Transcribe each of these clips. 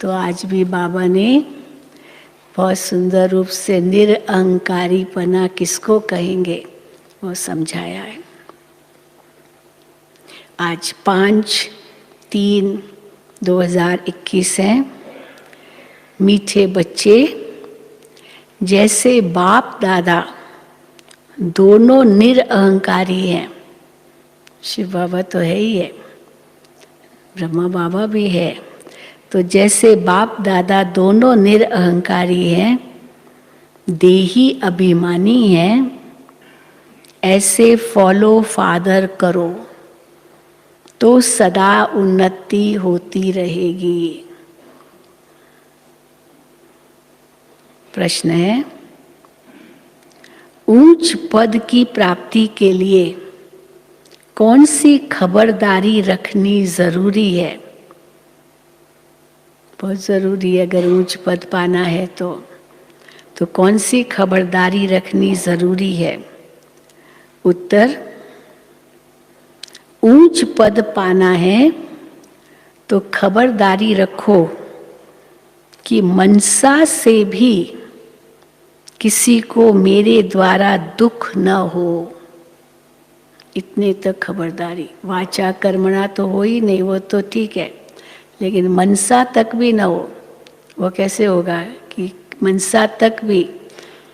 तो आज भी बाबा ने बहुत सुंदर रूप से निरअहंकारीपना किसको कहेंगे वो समझाया है। आज 5/3/2021 है। मीठे बच्चे, जैसे बाप दादा दोनों निरअहंकारी हैं, शिव बाबा तो है ही है, ब्रह्मा बाबा भी है, तो जैसे बाप दादा दोनों निरअहंकारी हैं, देही अभिमानी हैं, ऐसे फॉलो फादर करो तो सदा उन्नति होती रहेगी। प्रश्न है, ऊंच पद की प्राप्ति के लिए कौन सी खबरदारी रखनी जरूरी है? बहुत जरूरी है। अगर ऊंच पद पाना है तो कौन सी खबरदारी रखनी जरूरी है? उत्तर, ऊंच पद पाना है तो खबरदारी रखो कि मनसा से भी किसी को मेरे द्वारा दुख न हो। इतने तक खबरदारी। वाचा कर्मणा तो हो ही नहीं, वो तो ठीक है, लेकिन मनसा तक भी न हो। वो कैसे होगा कि मनसा तक भी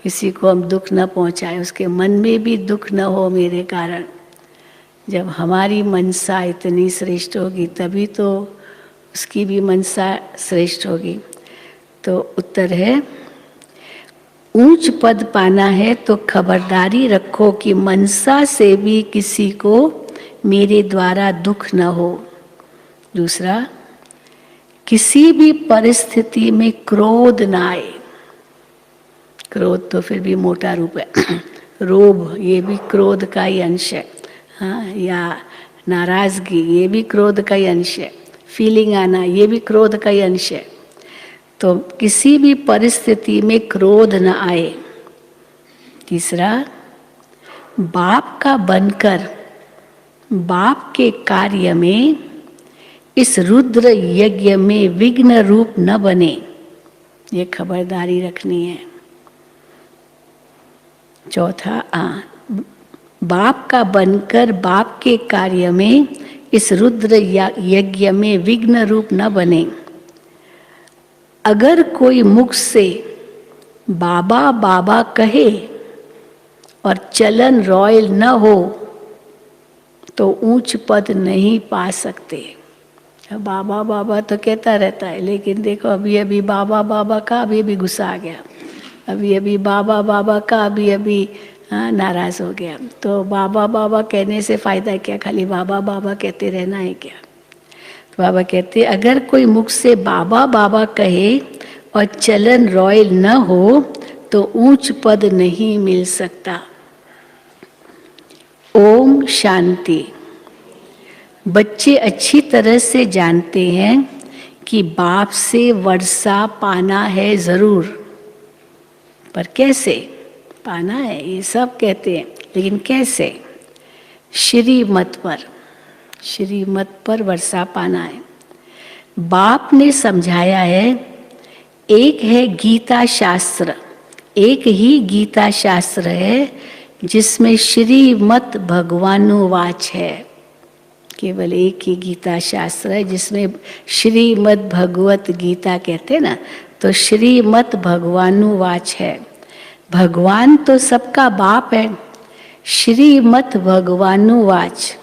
किसी को हम दुख न पहुंचाए, उसके मन में भी दुख न हो मेरे कारण। जब हमारी मनसा इतनी श्रेष्ठ होगी तभी तो उसकी भी मनसा श्रेष्ठ होगी। तो उत्तर है, ऊंच पद पाना है तो खबरदारी रखो कि मनसा से भी किसी को मेरे द्वारा दुख न हो। दूसरा, किसी भी परिस्थिति में क्रोध न आए। क्रोध तो फिर भी मोटा रूप है रोब, ये भी क्रोध का ही अंश है। हाँ, या नाराजगी, ये भी क्रोध का ही अंश है। फीलिंग आना, ये भी क्रोध का ही अंश है। तो किसी भी परिस्थिति में क्रोध न आए। तीसरा, बाप का बनकर बाप के कार्य में, इस रुद्र यज्ञ में विघ्न रूप न बने। ये खबरदारी रखनी है। चौथा, बाप का बनकर बाप के कार्य में, इस रुद्र यज्ञ में विघ्न रूप न बने। अगर कोई मुख से बाबा बाबा कहे और चलन रॉयल न हो तो ऊंच पद नहीं पा सकते। बाबा बाबा तो कहता रहता है, लेकिन देखो अभी अभी बाबा बाबा का अभी गुस्सा आ गया, अभी बाबा बाबा का अभी नाराज हो गया। तो बाबा बाबा कहने से फायदा क्या? खाली बाबा बाबा कहते रहना है क्या? तो बाबा कहते, अगर कोई मुख से बाबा बाबा कहे और चलन रॉयल न हो तो ऊंच पद नहीं मिल सकता। ओम शांति। बच्चे अच्छी तरह से जानते हैं कि बाप से वर्षा पाना है जरूर, पर कैसे पाना है ये सब कहते हैं, लेकिन कैसे? श्रीमत पर वर्षा पाना है। बाप ने समझाया है, एक है गीता शास्त्र, एक ही गीता शास्त्र है जिसमें श्रीमत भगवानुवाच है। केवल एक ही गीता शास्त्र है जिसमें श्रीमद भगवत गीता कहते हैं ना, तो श्रीमत भगवानुवाच है। भगवान तो सबका बाप है, श्रीमत भगवानुवाच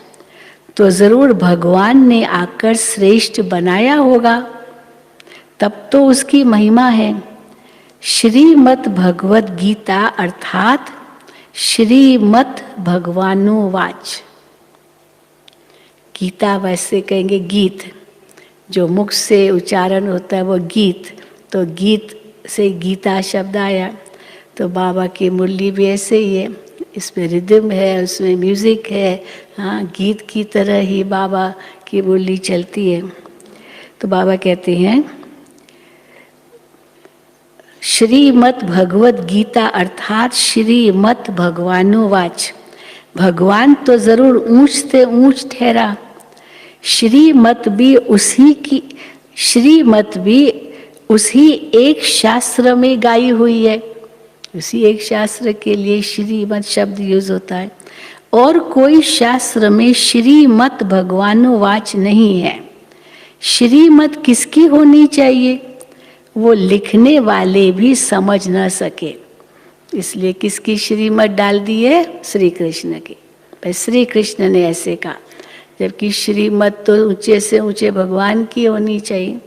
तो जरूर भगवान ने आकर श्रेष्ठ बनाया होगा, तब तो उसकी महिमा है। श्रीमत भगवत गीता अर्थात श्रीमत भगवानुवाच। गीता वैसे कहेंगे गीत, जो मुख से उच्चारण होता है वो गीत, तो गीत से गीता शब्द आया। तो बाबा की मुरली भी ऐसे ही है, इसमें रिदम है, उसमें म्यूजिक है। हाँ, गीत की तरह ही बाबा की मुरली चलती है। तो बाबा कहते हैं, श्रीमत भगवत गीता अर्थात श्रीमत भगवानुवाच। भगवान तो जरूर ऊंच से ऊंच ठहरा, श्रीमत भी उसी की, श्रीमत भी उसी एक शास्त्र में गाई हुई है। उसी एक शास्त्र के लिए श्रीमत शब्द यूज होता है, और कोई शास्त्र में श्रीमत भगवानुवाच नहीं है। श्रीमत किसकी होनी चाहिए? वो लिखने वाले भी समझ न सके, इसलिए किसकी श्रीमत डाल दी है? श्री कृष्ण की। भाई श्री कृष्ण ने ऐसे कहा, जबकि श्रीमत तो ऊंचे से ऊंचे भगवान की होनी चाहिए।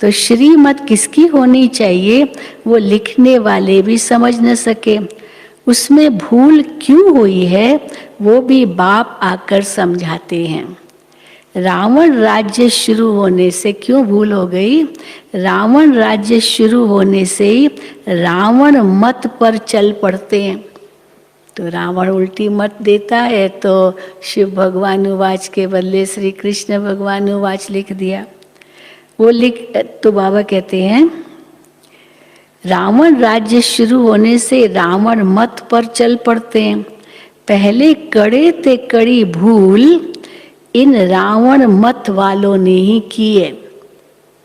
तो श्रीमत किसकी होनी चाहिए? वो लिखने वाले भी समझ न सके। उसमें भूल क्यों हुई है वो भी बाप आकर समझाते हैं। रावण राज्य शुरू होने से क्यों भूल हो गई? रावण राज्य शुरू होने से ही रावण मत पर चल पड़ते हैं। तो रावण उल्टी मत देता है, तो शिव भगवानुवाच के बदले श्री कृष्ण भगवानुवाच लिख दिया। वो लिख, तो बाबा कहते हैं रावण राज्य शुरू होने से रावण मत पर चल पड़ते हैं। पहले कड़े ते कड़ी भूल इन रावण मत वालों ने ही की है।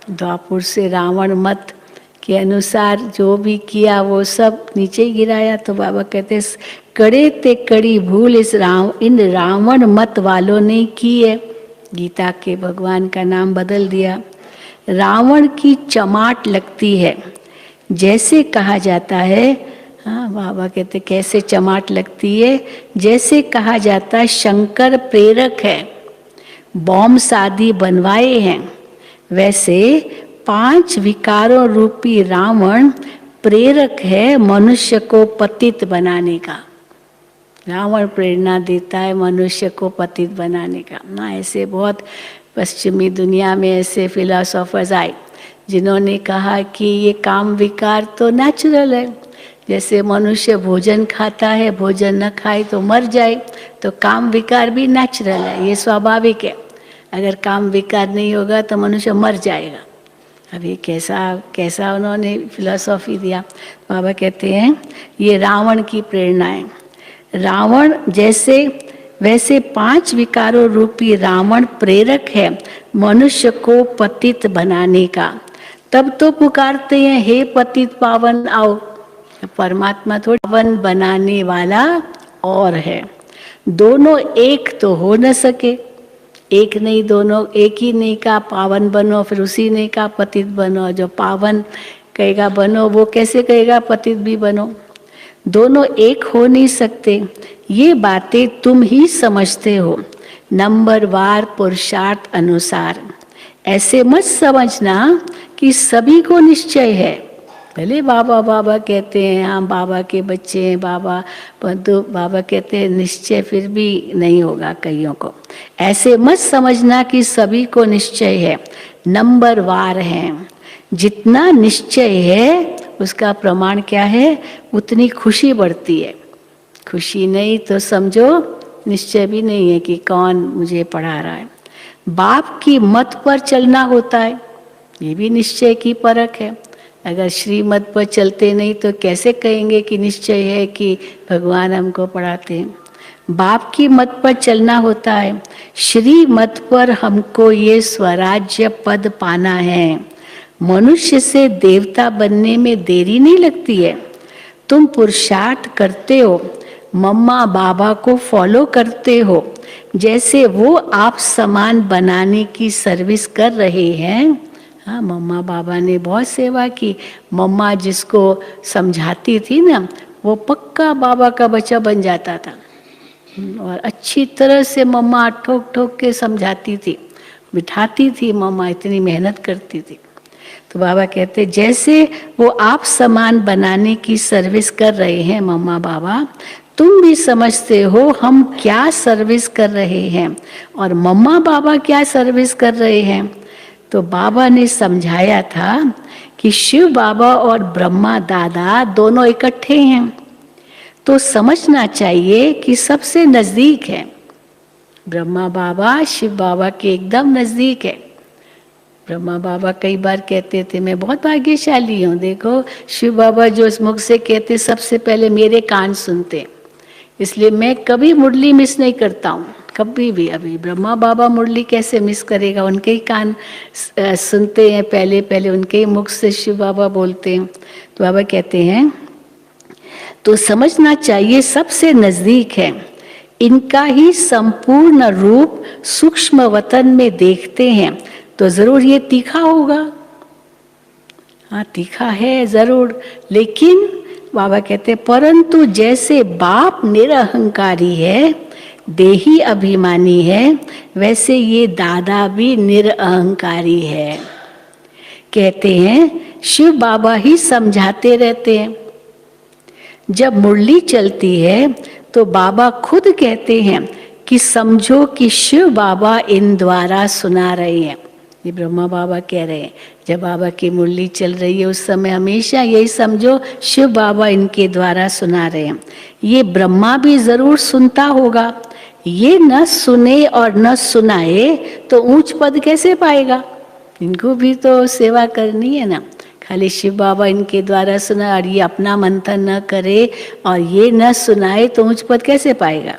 द्वापुर से रावण मत के अनुसार जो भी किया वो सब नीचे गिराया। तो बाबा कहते कड़े ते कड़ी भूल इन रावण मत वालों ने की है। गीता के भगवान का नाम बदल दिया। रावण की चमाट लगती है, जैसे कहा जाता है। हाँ, बाबा कहते कैसे चमाट लगती है? जैसे कहा जाता है शंकर प्रेरक है, बॉम्ब शादी बनवाए हैं, वैसे 5 विकारों रूपी रावण प्रेरक है मनुष्य को पतित बनाने का। रावण प्रेरणा देता है मनुष्य को पतित बनाने का ना। ऐसे बहुत पश्चिमी दुनिया में ऐसे फिलोसोफर्स आए जिन्होंने कहा कि ये काम विकार तो नेचुरल है। जैसे मनुष्य भोजन खाता है, भोजन न खाए तो मर जाए, तो काम विकार भी नेचुरल है, ये स्वाभाविक है। अगर काम विकार नहीं होगा तो मनुष्य मर जाएगा। अब ये कैसा उन्होंने फिलॉसफी दिया। बाबा कहते हैं ये रावण की प्रेरणा है। रावण जैसे वैसे 5 विकारों रूपी रावण प्रेरक है मनुष्य को पतित बनाने का। तब तो पुकारते हैं हे पतित पावन आओ। परमात्मा थोड़ा पावन बनाने वाला और है। दोनों एक तो हो न सके, एक नहीं, दोनों एक ही नहीं का पावन बनो, फिर उसी नहीं का पतित बनो। जो पावन कहेगा बनो, वो कैसे कहेगा पतित भी बनो? दोनों एक हो नहीं सकते। ये बातें तुम ही समझते हो नंबरवार पुरुषार्थ अनुसार। ऐसे मत समझना कि सभी को निश्चय है। भले बाबा बाबा कहते हैं, हाँ बाबा के बच्चे हैं बाबा, परंतु बाबा कहते हैं निश्चय फिर भी नहीं होगा कईयों को। ऐसे मत समझना कि सभी को निश्चय है, नंबरवार है। जितना निश्चय है उसका प्रमाण क्या है? उतनी खुशी बढ़ती है। खुशी नहीं तो समझो निश्चय भी नहीं है कि कौन मुझे पढ़ा रहा है। बाप की मत पर चलना होता है, ये भी निश्चय की परख है। अगर श्रीमत पर चलते नहीं तो कैसे कहेंगे कि निश्चय है कि भगवान हमको पढ़ाते हैं। बाप की मत पर चलना होता है। श्री मत पर हमको ये स्वराज्य पद पाना है। मनुष्य से देवता बनने में देरी नहीं लगती है। तुम पुरुषार्थ करते हो, मम्मा बाबा को फॉलो करते हो, जैसे वो आप समान बनाने की सर्विस कर रहे हैं। हाँ, मम्मा बाबा ने बहुत सेवा की। मम्मा जिसको समझाती थी ना, वो पक्का बाबा का बच्चा बन जाता था। और अच्छी तरह से मम्मा ठोक ठोक के समझाती थी, बिठाती थी। मम्मा इतनी मेहनत करती थी। तो बाबा कहते जैसे वो आप समान बनाने की सर्विस कर रहे हैं मम्मा बाबा, तुम भी समझते हो हम क्या सर्विस कर रहे हैं और मम्मा बाबा क्या सर्विस कर रहे हैं। तो बाबा ने समझाया था कि शिव बाबा और ब्रह्मा दादा दोनों इकट्ठे हैं, तो समझना चाहिए कि सबसे नजदीक है। ब्रह्मा बाबा शिव बाबा के एकदम नजदीक है। ब्रह्मा बाबा कई बार कहते थे मैं बहुत भाग्यशाली हूँ। देखो शिव बाबा जो इस मुख से कहते सबसे पहले मेरे कान सुनते, इसलिए मैं कभी मुरली मिस नहीं करता हूँ। कभी भी। अभी ब्रह्मा बाबा मुरली कैसे मिस करेगा, उनके ही कान सुनते हैं, पहले पहले उनके ही मुख से शिव बाबा बोलते हैं। तो बाबा कहते हैं तो समझना चाहिए सबसे नजदीक है, इनका ही संपूर्ण रूप सूक्ष्म वतन में देखते हैं तो जरूर ये तीखा होगा। हाँ तीखा है जरूर, लेकिन बाबा कहते परंतु जैसे बाप निरअहंकारी है, देही अभिमानी है, वैसे ये दादा भी निरअहंकारी है। कहते हैं शिव बाबा ही समझाते रहते हैं। जब मुरली चलती है तो बाबा खुद कहते हैं कि समझो कि शिव बाबा इन द्वारा सुना रहे हैं। ये ब्रह्मा बाबा कह रहे हैं, जब बाबा की मुरली चल रही है उस समय हमेशा यही समझो शिव बाबा इनके द्वारा सुना रहे हैं। ये ब्रह्मा भी जरूर सुनता होगा, ये न सुने और न सुनाए तो ऊंच पद कैसे पाएगा? इनको भी तो सेवा करनी है ना। खाली शिव बाबा इनके द्वारा सुना और ये अपना मंथन न करे और ये न सुनाए तो ऊंच पद कैसे पाएगा?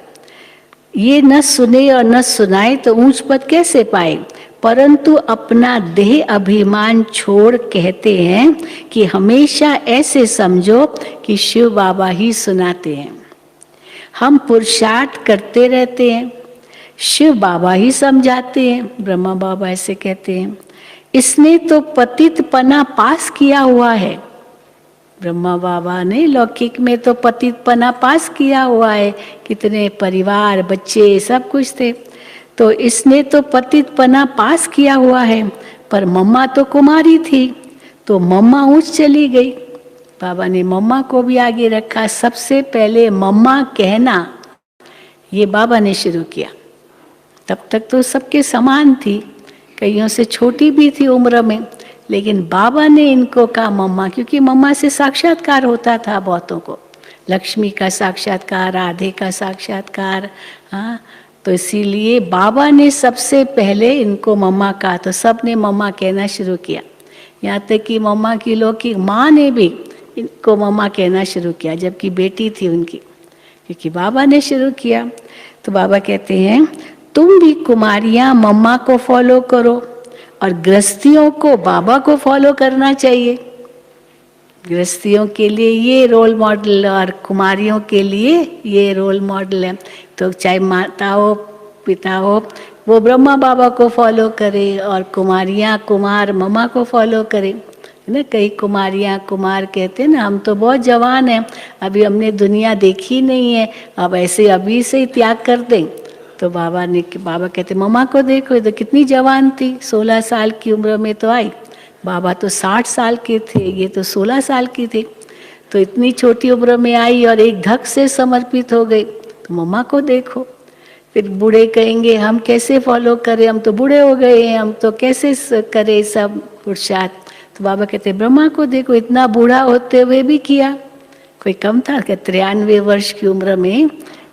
ये न सुने और न सुनाए तो ऊंच पद कैसे पाए? परंतु अपना देह अभिमान छोड़ कहते हैं कि हमेशा ऐसे समझो कि शिव बाबा ही सुनाते हैं। हम पुरुषार्थ करते रहते हैं, शिव बाबा ही समझाते हैं। ब्रह्मा बाबा ऐसे कहते हैं, इसने तो पतितपना पास किया हुआ है। ब्रह्मा बाबा ने लौकिक में तो पतितपना पास किया हुआ है, कितने परिवार बच्चे सब कुछ थे, तो इसने तो पतितपना पास किया हुआ है। पर मम्मा तो कुमारी थी, तो मम्मा ऊंच चली गई। बाबा ने मम्मा को भी आगे रखा। सबसे पहले मम्मा कहना ये बाबा ने शुरू किया। तब तक तो सबके समान थी, कईयों से छोटी भी थी उम्र में, लेकिन बाबा ने इनको कहा मम्मा, क्योंकि मम्मा से साक्षात्कार होता था बहुतों को, लक्ष्मी का साक्षात्कार, राधे का साक्षात्कार। हाँ, तो इसीलिए बाबा ने सबसे पहले इनको मम्मा कहा, तो सब ने मम्मा कहना शुरू किया। यहाँ तक कि मम्मा की लौकिक माँ ने भी इनको मम्मा कहना शुरू किया, जबकि बेटी थी उनकी, क्योंकि बाबा ने शुरू किया। तो बाबा कहते हैं तुम भी कुमारियां मम्मा को फॉलो करो और गृहस्थियों को बाबा को फॉलो करना चाहिए। गृहस्थियों के लिए ये रोल मॉडल और कुमारियों के लिए ये रोल मॉडल है। तो चाहे माता हो पिता हो वो ब्रह्मा बाबा को फॉलो करे और कुमारियां कुमार मम्मा को फॉलो करे, है ना। कई कुमारियां कुमार कहते हैं ना हम तो बहुत जवान हैं, अभी हमने दुनिया देखी नहीं है, अब ऐसे अभी से ही त्याग कर दें। तो बाबा कहते मम्मा को देखो, ये तो कितनी जवान थी, 16 साल की उम्र में तो आई। बाबा तो 60 साल के थे, ये तो 16 साल की थी, तो इतनी छोटी उम्र में आई और एक धक से समर्पित हो गई। तो मम्मा को देखो। फिर बूढ़े कहेंगे हम कैसे फॉलो करें, हम तो बूढ़े हो गए हैं, हम तो कैसे करें सब पुरुषार्थ। तो बाबा कहते ब्रह्मा को देखो, इतना बूढ़ा होते हुए भी किया, कोई कम था क्या? 93 वर्ष की उम्र में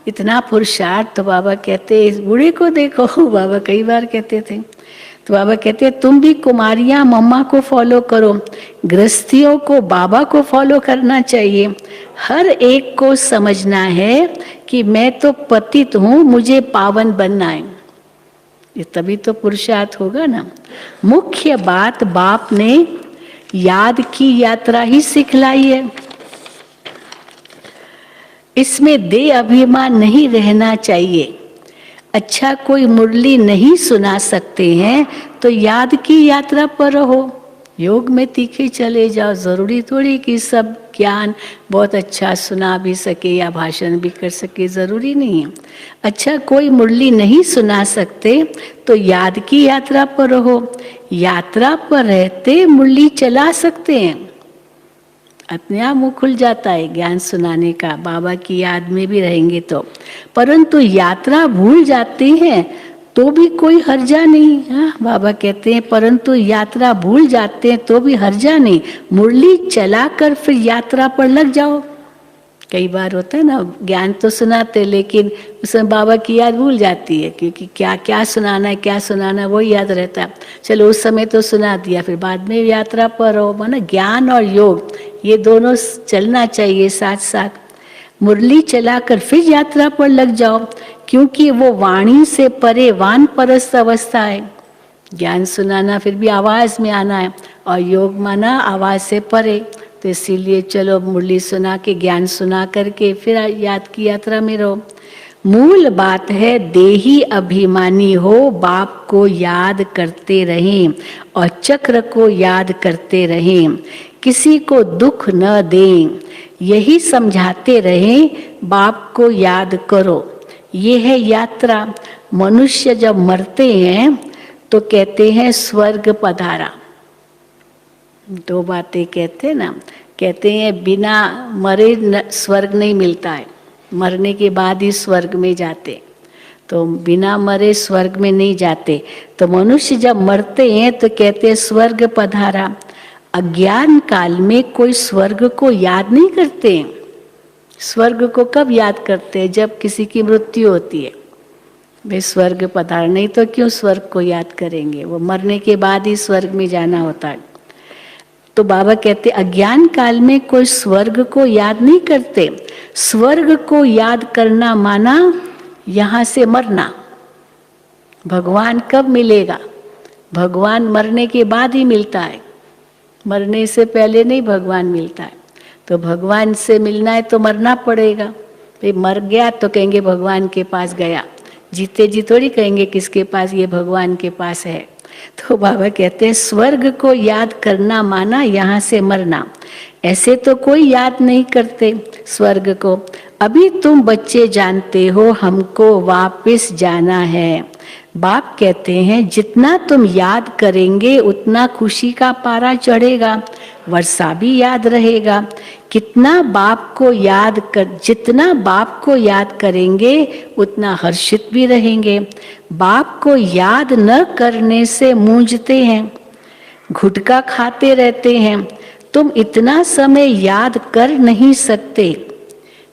इतना पुरुषार्थ। तो बाबा कहते इस बूढ़े को देखो, बाबा कई बार कहते थे। तो बाबा कहते तुम भी कुमारियां मम्मा को फॉलो करो, गृहस्थियों को बाबा को फॉलो करना चाहिए। हर एक को समझना है कि मैं तो पतित हूँ, मुझे पावन बनना है। ये तभी तो पुरुषार्थ होगा ना। मुख्य बात बाप ने याद की यात्रा ही सिखलाई है, इसमें देह अभिमान नहीं रहना चाहिए। अच्छा कोई मुरली नहीं सुना सकते हैं तो याद की यात्रा पर रहो, योग में तीखे चले जाओ। जरूरी थोड़ी कि सब ज्ञान बहुत अच्छा सुना भी सके या भाषण भी कर सके, जरूरी नहीं है। अच्छा कोई मुरली नहीं सुना सकते तो याद की यात्रा पर रहो, यात्रा पर रहते मुरली चला सकते हैं। अपने आप मुँह खुल जाता है ज्ञान सुनाने का, बाबा की याद में भी रहेंगे तो। परंतु यात्रा भूल जाते हैं तो भी कोई हर्जा नहीं। हाँ, बाबा कहते हैं परंतु यात्रा भूल जाते हैं तो भी हर्जा नहीं, मुरली चलाकर फिर यात्रा पर लग जाओ। कई बार होता है ना, ज्ञान तो सुनाते लेकिन उसमें बाबा की याद भूल जाती है, क्योंकि क्या क्या सुनाना है क्या सुनाना है वही याद रहता है। चलो उस समय तो सुना दिया, फिर बाद में यात्रा पर हो। माना ज्ञान और योग ये दोनों चलना चाहिए साथ साथ। मुरली चलाकर फिर यात्रा पर लग जाओ, क्योंकि वो वाणी से परे वानप्रस्थ अवस्था है। ज्ञान सुनाना फिर भी आवाज में आना है, और योग माना आवाज से परे। तो इसीलिए चलो मुरली सुना के, ज्ञान सुना करके फिर याद की यात्रा में रहो। मूल बात है देही अभिमानी हो, बाप को याद करते रहें और चक्र को याद करते रहें, किसी को दुख न दें, यही समझाते रहें, बाप को याद करो। ये है यात्रा। मनुष्य जब मरते हैं तो कहते हैं स्वर्ग पधारा। दो बातें कहते हैं ना, कहते हैं बिना मरे स्वर्ग नहीं मिलता है, मरने के बाद ही स्वर्ग में जाते, तो बिना मरे स्वर्ग में नहीं जाते। तो मनुष्य जब मरते हैं तो कहते हैं स्वर्ग पधारा। अज्ञान काल में कोई स्वर्ग को याद नहीं करते। स्वर्ग को कब याद करते हैं? जब किसी की मृत्यु होती है, वे स्वर्ग पधार, नहीं तो क्यों स्वर्ग को याद करेंगे? वो मरने के बाद ही स्वर्ग में जाना होता है। तो बाबा कहते अज्ञान काल में कोई स्वर्ग को याद नहीं करते। स्वर्ग को याद करना माना यहाँ से मरना। भगवान कब मिलेगा? भगवान मरने के बाद ही मिलता है, मरने से पहले नहीं भगवान मिलता है। तो भगवान से मिलना है तो मरना पड़ेगा। भाई मर गया तो कहेंगे भगवान के पास गया, जीते जी थोड़ी कहेंगे किसके पास, ये भगवान के पास है। तो बाबा कहते हैं स्वर्ग को याद करना माना यहाँ से मरना। ऐसे तो कोई याद नहीं करते स्वर्ग को। अभी तुम बच्चे जानते हो हमको वापस जाना है। बाप कहते हैं जितना तुम याद करेंगे उतना खुशी का पारा चढ़ेगा, वर्षा भी याद रहेगा। कितना बाप को याद कर, जितना बाप को याद करेंगे उतना हर्षित भी रहेंगे। बाप को याद न करने से मूंझते हैं, गुटखा खाते रहते हैं। तुम इतना समय याद कर नहीं सकते।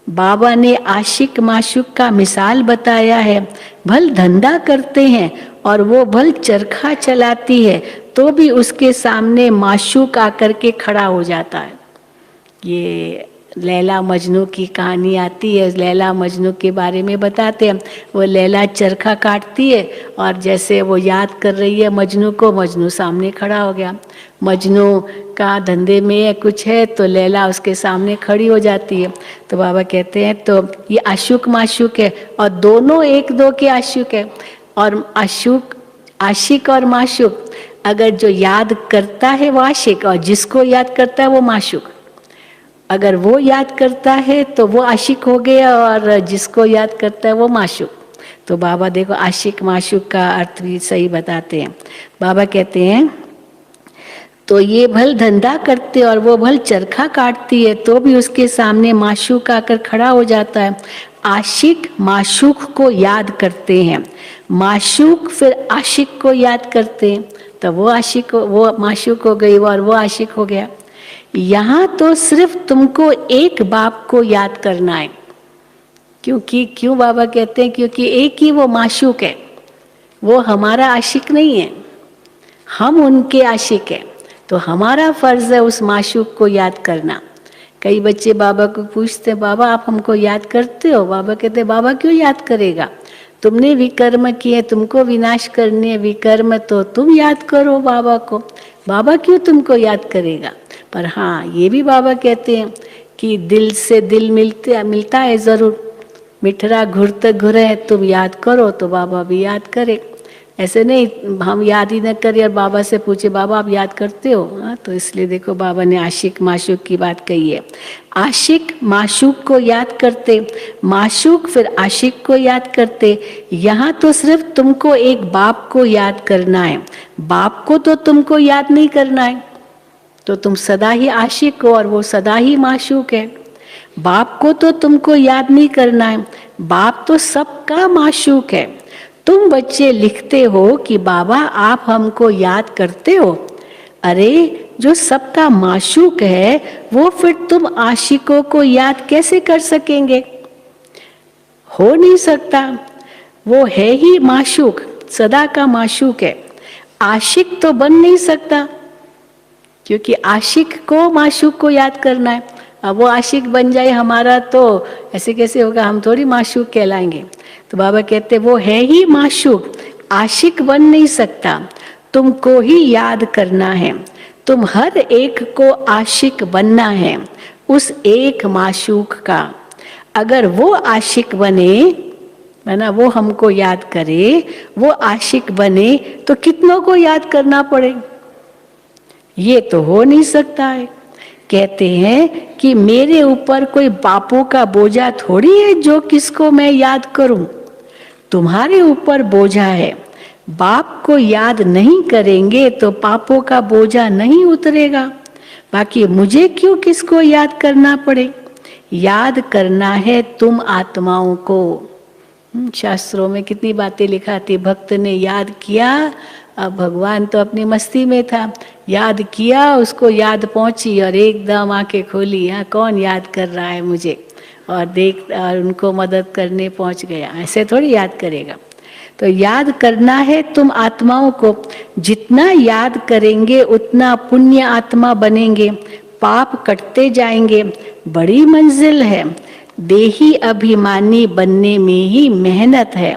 बाबा ने आशिक माशुक का मिसाल बताया है। भल धंधा करते हैं और वो भल चरखा चलाती है तो भी उसके सामने माशुक आकर के खड़ा हो जाता है। ये लैला मजनू की कहानी आती है, लैला मजनू के बारे में बताते हैं। वो लैला चरखा काटती है और जैसे वो याद कर रही है मजनू को, मजनू सामने खड़ा हो गया। मजनू का धंधे में कुछ है तो लैला उसके सामने खड़ी हो जाती है। तो बाबा कहते हैं तो ये आशुक माशुक है और दोनों एक दो के आशुक है। और आशिक और माशुक, अगर जो याद करता है वो आशिक और जिसको याद करता है वो माशुक। अगर वो याद करता है तो वो आशिक हो गया और जिसको याद करता है वो माशुक। तो बाबा देखो आशिक माशुक का अर्थ भी सही बताते हैं। बाबा कहते हैं तो ये भल धंधा करते और वो भल चरखा काटती है तो भी उसके सामने माशुक आकर खड़ा हो जाता है। आशिक माशुक को याद करते हैं, माशुक फिर आशिक को याद करते हैं, तो वो आशिक, वो माशुक हो गई और वो आशिक हो गया। यहाँ तो सिर्फ तुमको एक बाप को याद करना है। क्यों बाबा कहते हैं? क्योंकि एक ही वो माशूक है, वो हमारा आशिक नहीं है, हम उनके आशिक हैं। तो हमारा फर्ज है उस माशूक को याद करना। कई बच्चे बाबा को पूछते बाबा आप हमको याद करते हो? बाबा कहते बाबा क्यों याद करेगा, तुमने विकर्म किए, तुमको विनाश करने विकर्म, तो तुम याद करो बाबा को, बाबा क्यों तुमको याद करेगा। पर हाँ ये भी बाबा कहते हैं कि दिल से दिल मिलता है जरूर। मिठरा घुरते घुरे तुम याद करो तो बाबा भी याद करे। ऐसे नहीं हम याद ही न करें और बाबा से पूछे बाबा आप याद करते हो? हाँ, तो इसलिए देखो बाबा ने आशिक माशूक की बात कही है। आशिक माशूक को याद करते, माशूक फिर आशिक को याद करते। यहाँ तो सिर्फ तुमको एक बाप को याद करना है, बाप को तो तुमको याद नहीं करना है, तो तुम सदा ही आशिक हो और वो सदा ही माशूक है। बाप को तो तुमको याद नहीं करना है, बाप तो सबका माशूक है। तुम बच्चे लिखते हो कि बाबा आप हमको याद करते हो। अरे जो सबका माशूक है वो फिर तुम आशिकों को याद कैसे कर सकेंगे? हो नहीं सकता, वो है ही माशूक, सदा का माशूक है। आशिक तो बन नहीं सकता क्योंकि आशिक को माशूक को याद करना है। अब वो आशिक बन जाए हमारा तो ऐसे कैसे होगा, हम थोड़ी माशूक कहलाएंगे। तो बाबा कहते वो है ही माशूक, आशिक बन नहीं सकता, तुमको ही याद करना है, तुम हर एक को आशिक बनना है उस एक माशूक का। अगर वो आशिक बने, है ना, वो हमको याद करे, वो आशिक बने, तो कितनों को याद करना पड़े? ये तो हो नहीं सकता है। कहते हैं कि मेरे ऊपर कोई पापों का बोझा थोड़ी है जो किसको मैं याद करूं। तुम्हारे ऊपर बोझा है, बाप को याद नहीं करेंगे तो पापों का बोझा नहीं उतरेगा। बाकी मुझे क्यों किसको याद करना पड़े? याद करना है तुम आत्माओं को। शास्त्रों में कितनी बातें लिखा थी, भक्त ने याद किया, अब भगवान तो अपनी मस्ती में था, याद किया, उसको याद पहुंची और एकदम आंखें खोली, हाँ कौन याद कर रहा है मुझे, और देख और उनको मदद करने पहुंच गया। ऐसे थोड़ी याद करेगा। तो याद करना है तुम आत्माओं को, जितना याद करेंगे उतना पुण्य आत्मा बनेंगे, पाप कटते जाएंगे। बड़ी मंजिल है, देही अभिमानी बनने में ही मेहनत है।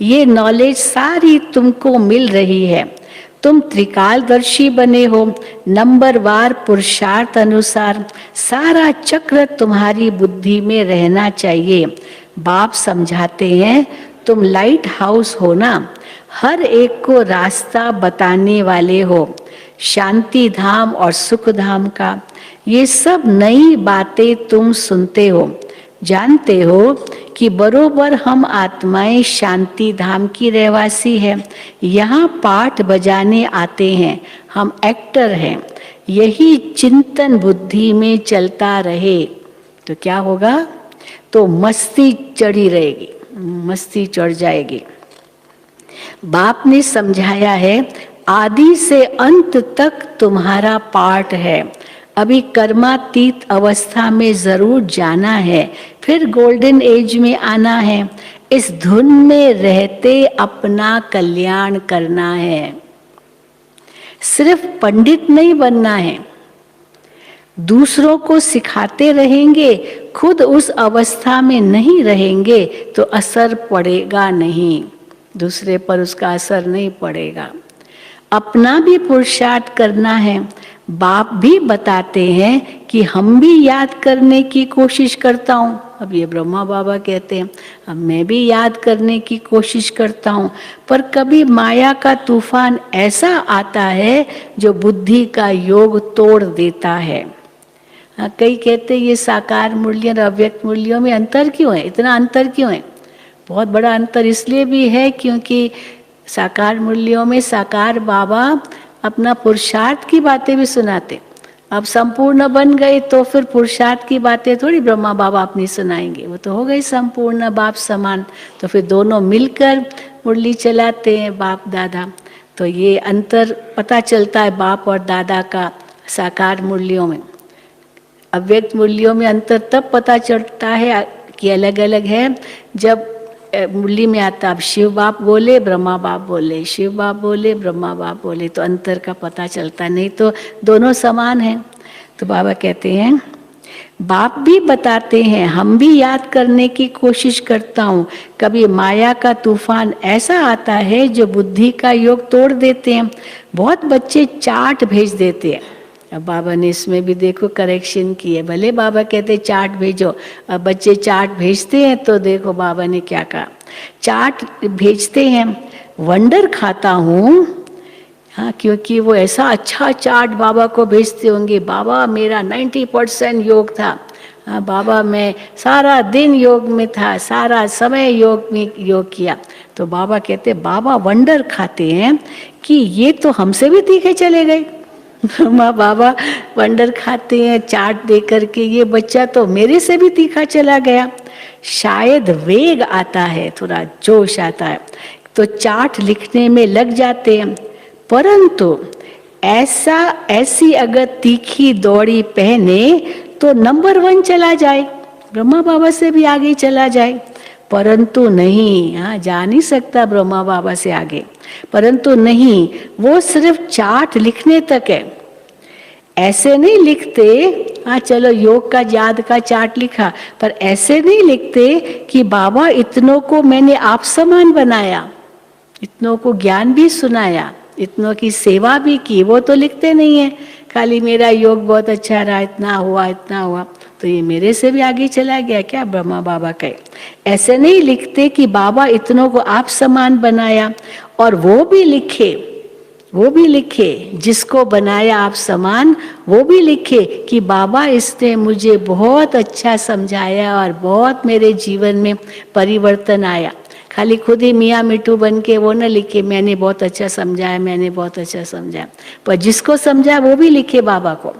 ये नॉलेज सारी तुमको मिल रही है, तुम त्रिकालदर्शी बने हो, नंबरवार पुरुषार्थ अनुसार सारा चक्र तुम्हारी बुद्धि में रहना चाहिए। बाप समझाते हैं तुम लाइट हाउस हो ना, हर एक को रास्ता बताने वाले हो, शांति धाम और सुख धाम का। ये सब नई बातें तुम सुनते हो, जानते हो कि बरोबर हम आत्माएं शांति धाम की रहवासी हैं, यहाँ पाठ बजाने आते हैं, हम एक्टर हैं। यही चिंतन बुद्धि में चलता रहे तो क्या होगा? तो मस्ती चढ़ी रहेगी, मस्ती चढ़ जाएगी। बाप ने समझाया है आदि से अंत तक तुम्हारा पाठ है, अभी कर्मातीत अवस्था में जरूर जाना है, फिर गोल्डन एज में आना है। इस धुन में रहते अपना कल्याण करना है, सिर्फ पंडित नहीं बनना है। दूसरों को सिखाते रहेंगे, खुद उस अवस्था में नहीं रहेंगे तो असर पड़ेगा नहीं, दूसरे पर उसका असर नहीं पड़ेगा। अपना भी पुरुषार्थ करना है। बाप भी बताते हैं कि हम भी याद करने की कोशिश करता हूँ। अब ये ब्रह्मा बाबा कहते हैं अब मैं भी याद करने की कोशिश करता हूँ, पर कभी माया का तूफान ऐसा आता है जो बुद्धि का योग तोड़ देता है। कई कहते हैं ये साकार मूल्य और अव्यक्त मूल्यों में अंतर क्यों है, इतना अंतर क्यों है? बहुत बड़ा अंतर इसलिए भी है क्योंकि साकार मूल्यों में साकार बाबा अपना पुरुषार्थ की बातें भी सुनाते। अब संपूर्ण बन गए तो फिर पुरुषार्थ की बातें थोड़ी ब्रह्मा बाबा अपनी सुनाएंगे, वो तो हो गई संपूर्ण बाप समान। तो फिर दोनों मिलकर मुरली चलाते हैं बाप दादा। तो ये अंतर पता चलता है बाप और दादा का साकार मूल्यों में। अव्यक्त मूल्यों में अंतर तब पता चलता है कि अलग अलग है जब मुरली में आता अब शिव बाप बोले ब्रह्मा बाप बोले, शिव बाप बोले ब्रह्मा बाप बोले, तो अंतर का पता चलता, नहीं तो दोनों समान हैं। तो बाबा कहते हैं बाप भी बताते हैं हम भी याद करने की कोशिश करता हूँ, कभी माया का तूफान ऐसा आता है जो बुद्धि का योग तोड़ देते हैं। बहुत बच्चे चार्ट भेज देते हैं। अब बाबा ने इसमें भी देखो करेक्शन की है, भले बाबा कहते चार्ट भेजो, अब बच्चे चार्ट भेजते हैं तो देखो बाबा ने क्या कहा। चार्ट भेजते हैं, वंडर खाता हूँ, हाँ, क्योंकि वो ऐसा अच्छा चार्ट बाबा को भेजते होंगे, बाबा मेरा 90% योग था, हाँ बाबा मैं सारा दिन योग में था, सारा समय योग में योग किया। तो बाबा कहते बाबा वंडर खाते हैं कि ये तो हमसे भी तीखे चले गए। माँ बाबा वंडर खाते हैं चाट दे करके, ये बच्चा तो मेरे से भी तीखा चला गया। शायद वेग आता है, थोड़ा जोश आता है तो चाट लिखने में लग जाते हैं, परंतु ऐसी अगर तीखी दौड़ी पहने तो नंबर 1 चला जाए, ब्रह्मा बाबा से भी आगे चला जाए। परंतु नहीं, हाँ जा नहीं सकता ब्रह्मा बाबा से आगे, परंतु नहीं, वो सिर्फ चार्ट लिखने तक है, ऐसे नहीं लिखते हाँ चलो योग का याद का चार्ट लिखा, पर ऐसे नहीं लिखते कि बाबा इतनों को मैंने आप समान बनाया, इतनों को ज्ञान भी सुनाया, इतनों की सेवा भी की, वो तो लिखते नहीं है। खाली मेरा योग बहुत अच्छा रहा, इतना हुआ इतना हुआ, तो ये मेरे से भी आगे चला गया क्या ब्रह्मा बाबा कहे। ऐसे नहीं लिखते कि बाबा इतनों को आप समान बनाया, और वो भी लिखे जिसको बनाया आप समान, वो भी लिखे कि बाबा इसने मुझे बहुत अच्छा समझाया और बहुत मेरे जीवन में परिवर्तन आया। खाली खुद ही मियाँ मिट्टू बन के वो न लिखे मैंने बहुत अच्छा समझाया, मैंने बहुत अच्छा समझाया, पर जिसको समझा वो भी लिखे बाबा को।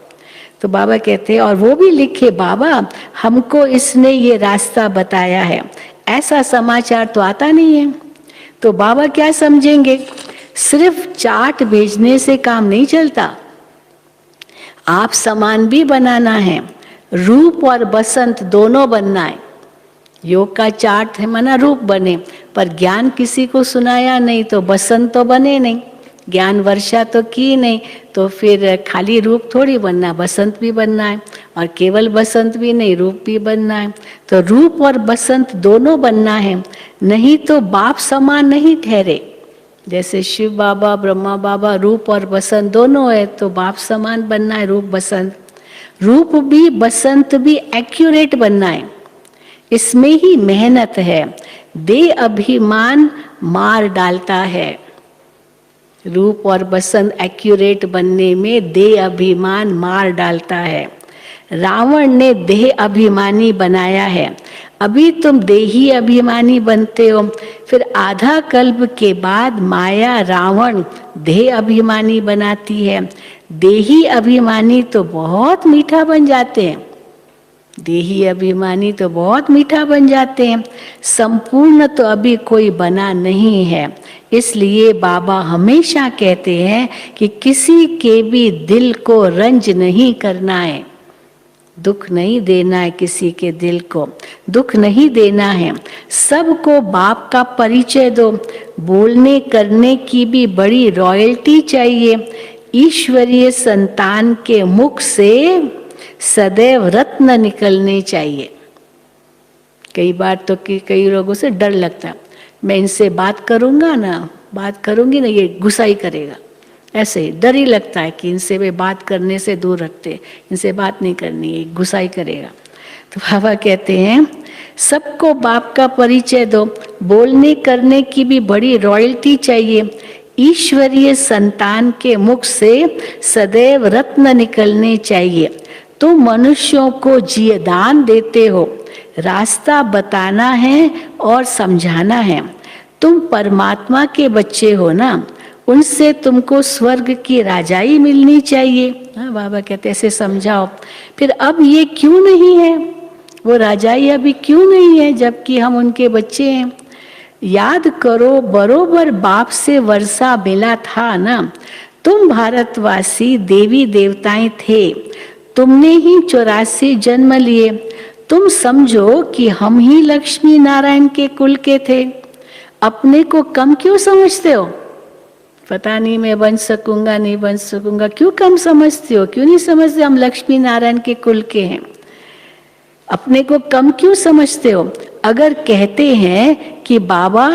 तो बाबा कहते हैं और वो भी लिखे बाबा हमको इसने ये रास्ता बताया है, ऐसा समाचार तो आता नहीं है। तो बाबा क्या समझेंगे, सिर्फ चार्ट भेजने से काम नहीं चलता, आप समान भी बनाना है, रूप और बसंत दोनों बनना है। योग का चार्ट है माना रूप बने, पर ज्ञान किसी को सुनाया नहीं तो बसंत तो बने नहीं, ज्ञान वर्षा तो की नहीं, तो फिर खाली रूप थोड़ी बनना, बसंत भी बनना है, और केवल बसंत भी नहीं रूप भी बनना है। तो रूप और बसंत दोनों बनना है, नहीं तो बाप समान नहीं ठहरे। जैसे शिव बाबा ब्रह्मा बाबा रूप और बसंत दोनों है, तो बाप समान बनना है, रूप बसंत, रूप भी बसंत भी एक्यूरेट बनना है। इसमें ही मेहनत है, दे अभिमान मार डालता है। रूप और बसंत एक्यूरेट बनने में दे अभिमान मार डालता है। रावण ने देह अभिमानी बनाया है, अभी तुम देही अभिमानी बनते हो, फिर आधा कल्प के बाद माया रावण देह अभिमानी बनाती है। देही अभिमानी तो बहुत मीठा बन जाते हैं, देही अभिमानी तो बहुत मीठा बन जाते हैं, संपूर्ण तो अभी कोई बना नहीं है। इसलिए बाबा हमेशा कहते हैं कि किसी के भी दिल को रंज नहीं करना है, दुख नहीं देना है, किसी के दिल को दुख नहीं देना है। सबको बाप का परिचय दो, बोलने करने की भी बड़ी रॉयल्टी चाहिए। ईश्वरीय संतान के मुख से सदैव रत्न निकलने चाहिए। कई बार तो कई लोगों से डर लगता है, मैं इनसे बात करूंगा ना, बात करूंगी ना ये गुस्सा ही करेगा, ऐसे ही डर ही लगता है कि इनसे वे बात करने से दूर रखते, इनसे बात नहीं करनी है, गुस्सा ही करेगा। तो बाबा कहते हैं सबको बाप का परिचय दो, बोलने करने की भी बड़ी रॉयल्टी चाहिए। ईश्वरीय संतान के मुख से सदैव रत्न निकलने चाहिए। तुम मनुष्यों को जीवदान देते हो, रास्ता बताना है और समझाना है। तुम परमात्मा के बच्चे हो ना, उनसे तुमको स्वर्ग की राजाई मिलनी चाहिए। हाँ बाबा कहते ऐसे समझाओ। फिर अब ये क्यों नहीं है, वो राजाई अभी क्यों नहीं है जबकि हम उनके बच्चे हैं। याद करो बरोबर बाप से वर्षा मिला था ना, तुम भारतवासी देवी देवताएं थे, तुमने ही 84 जन्म लिए। तुम समझो कि हम ही लक्ष्मी नारायण के कुल के थे, अपने को कम क्यों समझते हो। पता नहीं मैं बन सकूंगा नहीं बन सकूंगा, क्यों कम समझते हो, क्यों नहीं समझते हम लक्ष्मी नारायण के कुल के हैं, अपने को कम क्यों समझते हो। अगर कहते हैं कि बाबा,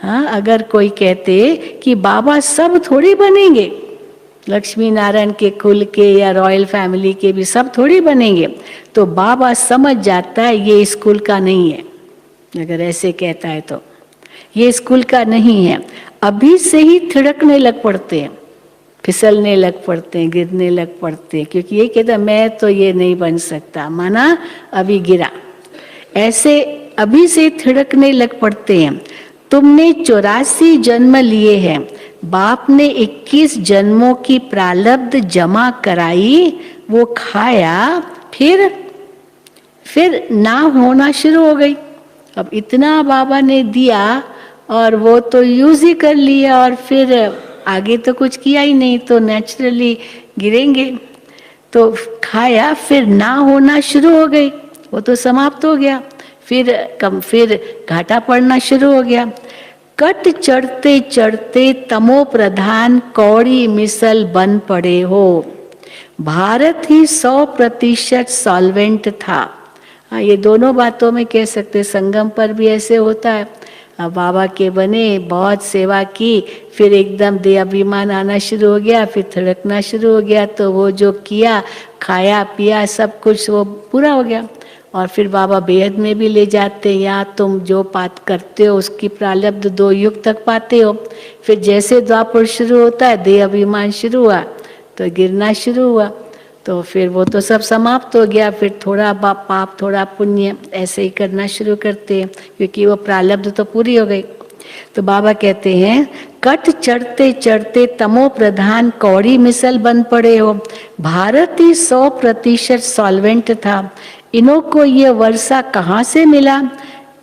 हाँ अगर कोई कहते कि बाबा सब थोड़ी बनेंगे, लक्ष्मी नारायण के कुल के या रॉयल फैमिली के भी सब थोड़ी बनेंगे, तो बाबा समझ जाता है ये स्कूल का नहीं है। अगर ऐसे कहता है तो ये स्कूल का नहीं है। अभी से ही थिड़कने लग पड़ते हैं, फिसलने लग पड़ते हैं, गिरने लग पड़ते हैं, क्योंकि ये कहता मैं तो ये नहीं बन सकता, माना अभी गिरा। ऐसे अभी से थिड़कने लग पड़ते हैं। तुमने 84 जन्म लिए हैं, बाप ने 21 जन्मों की प्रारब्ध जमा कराई, वो खाया, फिर ना होना शुरू हो गई। अब इतना बाबा ने दिया और वो तो यूज ही कर लिया, और फिर आगे तो कुछ किया ही नहीं, तो नेचुरली गिरेंगे। तो खाया, फिर ना होना शुरू हो गई, वो तो समाप्त हो गया। फिर घाटा पड़ना शुरू हो गया। कट चढ़ते चढ़ते तमो प्रधान कौड़ी मिसल बन पड़े हो। भारत ही 100% सॉल्वेंट था। हाँ, ये दोनों बातों में कह सकते, संगम पर भी ऐसे होता है। अब बाबा के बने, बहुत सेवा की, फिर एकदम देहाभिमान आना शुरू हो गया, फिर थड़कना शुरू हो गया, तो वो जो किया, खाया पिया सब कुछ वो पूरा हो गया। और फिर बाबा बेहद में भी ले जाते, या तुम जो पात करते हो उसकी प्रारब्ध 2 युग तक पाते हो। फिर जैसे द्वापर शुरू होता है, देह अभिमान शुरू हुआ तो गिरना शुरू हुआ, तो फिर वो तो सब समाप्त हो गया। फिर थोड़ा पाप थोड़ा पुण्य ऐसे ही करना शुरू करते हैं, क्योंकि वो प्रारब्ध तो पूरी हो गई। तो बाबा कहते हैं, कट चढ़ते चढ़ते तमो प्रधान कौड़ी मिसल बन पड़े हो। भारत ही 100% सॉल्वेंट था। इन्हों को ये वर्षा कहाँ से मिला?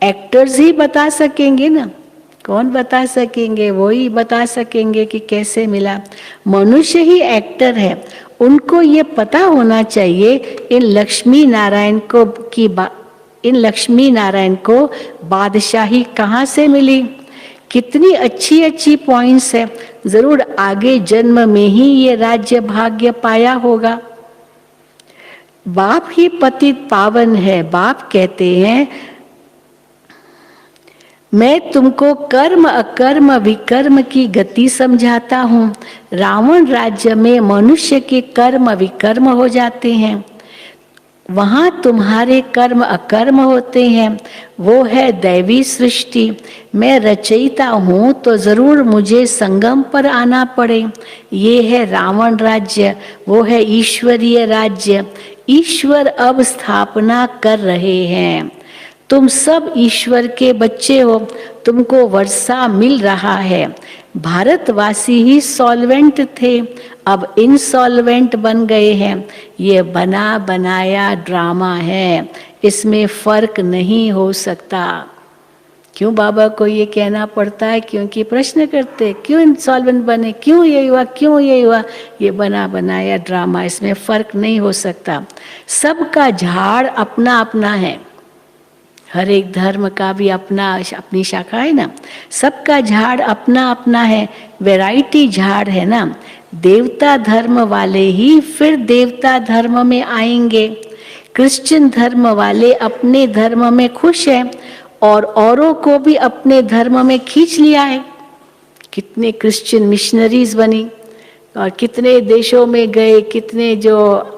एक्टर्स ही बता सकेंगे ना, कौन बता सकेंगे? वो ही बता सकेंगे कि कैसे मिला। मनुष्य ही एक्टर है, उनको ये पता होना चाहिए इन लक्ष्मी नारायण को बादशाही कहाँ से मिली। कितनी अच्छी अच्छी पॉइंट्स है, जरूर आगे जन्म में ही ये राज्य भाग्य पाया होगा। बाप ही पतित पावन है। बाप कहते हैं, मैं तुमको कर्म अकर्म विकर्म की गति समझाता हूँ। रावण राज्य में मनुष्य के कर्म विकर्म हो जाते हैं, वहाँ तुम्हारे कर्म अकर्म होते हैं। वो है दैवी सृष्टि। मैं रचयिता हूँ तो जरूर मुझे संगम पर आना पड़े। ये है रावण राज्य, वो है ईश्वरीय राज्य। ईश्वर अब स्थापना कर रहे हैं। तुम सब ईश्वर के बच्चे हो, तुमको वर्षा मिल रहा है। भारतवासी ही सॉल्वेंट थे, अब इनसॉल्वेंट बन गए हैं। ये बना बनाया ड्रामा है, इसमें फर्क नहीं हो सकता। क्यों बाबा को ये कहना पड़ता है? क्योंकि प्रश्न करते, क्यों इंसॉल्वेंट बने, क्यों ये हुआ, क्यों ये हुआ? ये बना बनाया ड्रामा, इसमें फर्क नहीं हो सकता। सबका झाड़ अपना अपना है, हर एक धर्म का भी अपनी शाखा है ना। सबका झाड़ अपना अपना है, वैरायटी झाड़ है ना। देवता धर्म वाले ही फिर देवता धर्म में आएंगे। क्रिश्चियन धर्म वाले अपने धर्म में खुश हैं और औरों को भी अपने धर्म में खींच लिया है। कितने क्रिश्चियन मिशनरीज बनी और कितने देशों में गए, कितने जो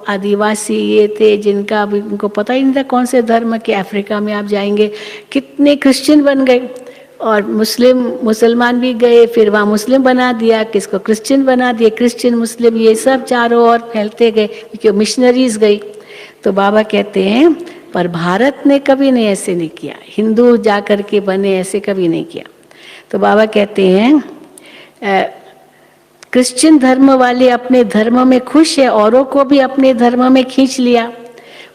आदिवासी ये थे जिनका भी उनको पता ही नहीं था कौन से धर्म के। अफ्रीका में आप जाएंगे, कितने क्रिश्चियन बन गए, और मुसलमान भी गए, फिर वहाँ मुस्लिम बना दिया, किसको क्रिश्चियन बना दिया, क्रिश्चियन मुस्लिम ये सब चारों ओर फैलते गए, क्योंकि मिशनरीज गई। तो बाबा कहते हैं, पर भारत ने कभी नहीं ऐसे नहीं किया, हिंदू जाकर के बने ऐसे कभी नहीं किया। तो बाबा कहते हैं, क्रिश्चियन धर्म वाले अपने धर्म में खुश है, औरों को भी अपने धर्म में खींच लिया।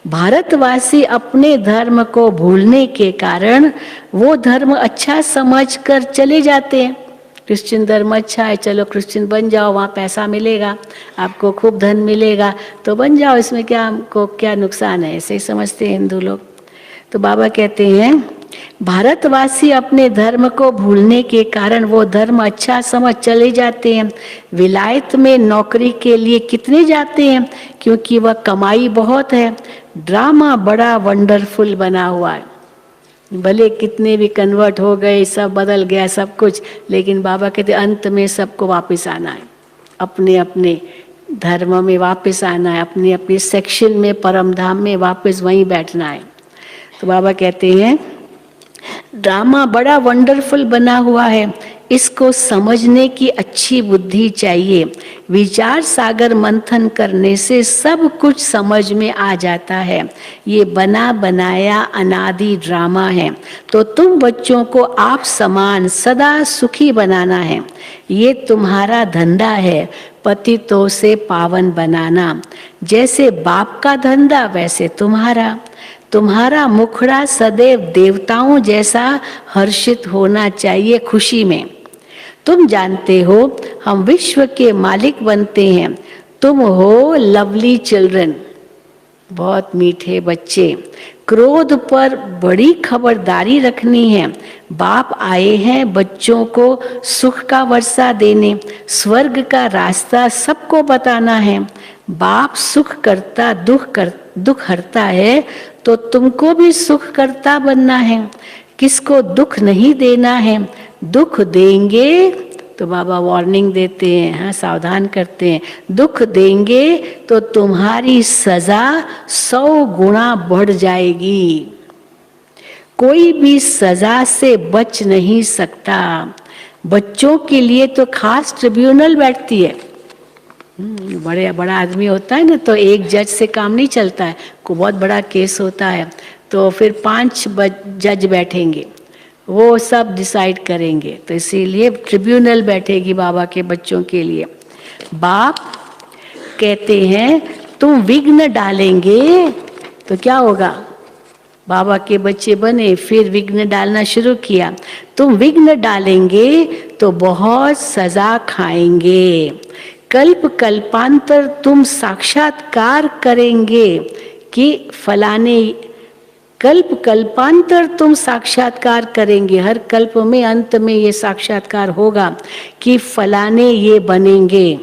भारतवासी अपने धर्म को भूलने के कारण वो धर्म अच्छा समझकर चले जाते हैं। क्रिश्चियन धर्म अच्छा है, चलो क्रिश्चियन बन जाओ, वहाँ पैसा मिलेगा, आपको खूब धन मिलेगा, तो बन जाओ, इसमें क्या हमको क्या नुकसान है, ऐसे ही समझते हैं हिंदू लोग। तो बाबा कहते हैं, भारतवासी अपने धर्म को भूलने के कारण वो धर्म अच्छा समझ चले जाते हैं। विलायत में नौकरी के लिए कितने जाते हैं? क्योंकि वह कमाई बहुत है। ड्रामा बड़ा वंडरफुल बना हुआ है, भले कितने भी कन्वर्ट हो गए, सब बदल गया सब कुछ, लेकिन बाबा कहते अंत में सबको वापस आना है, अपने अपने धर्म में वापस आना है, अपने अपने सेक्शन में परम धाम में वापस वहीं बैठना है। तो बाबा कहते हैं, ड्रामा बड़ा वंडरफुल बना हुआ है, इसको समझने की अच्छी बुद्धि चाहिए। विचार सागर मंथन करने से सब कुछ समझ में आ जाता है। ये बना बनाया अनादि ड्रामा है। तो तुम बच्चों को आप समान सदा सुखी बनाना है, ये तुम्हारा धंधा है, पतितों से पावन बनाना। जैसे बाप का धंधा वैसे तुम्हारा मुखड़ा सदैव देवताओं जैसा हर्षित होना चाहिए, खुशी में। तुम जानते हो हम विश्व के मालिक बनते हैं, तुम हो लवली चिल्ड्रन, बहुत मीठे बच्चे। क्रोध पर बड़ी खबरदारी रखनी है। बाप आए हैं बच्चों को सुख का वर्षा देने, स्वर्ग का रास्ता सबको बताना है। बाप सुख करता दुख हरता है, तो तुमको भी सुख करता बनना है। किसको दुख नहीं देना है। दुख देंगे तो बाबा वार्निंग देते हैं, हाँ, सावधान करते हैं। दुख देंगे तो तुम्हारी सजा 100 गुना बढ़ जाएगी। कोई भी सजा से बच नहीं सकता। बच्चों के लिए तो खास ट्रिब्यूनल बैठती है। बड़ा आदमी होता है ना, तो एक जज से काम नहीं चलता है, को बहुत बड़ा केस होता है तो फिर 5 जज बैठेंगे, वो सब डिसाइड करेंगे। तो इसीलिए ट्रिब्यूनल बैठेगी बाबा के बच्चों के लिए। बाप कहते हैं तुम विघ्न डालेंगे तो क्या होगा। बाबा के बच्चे बने, फिर विघ्न डालना शुरू किया। तुम विघ्न डालेंगे तो बहुत सजा खाएंगे। कल्प कल्पांतर तुम साक्षात्कार करेंगे कि फलाने, कल्प कल्पांतर तुम साक्षात्कार करेंगे। हर कल्प में अंत में ये साक्षात्कार होगा कि फलाने ये बनेंगे।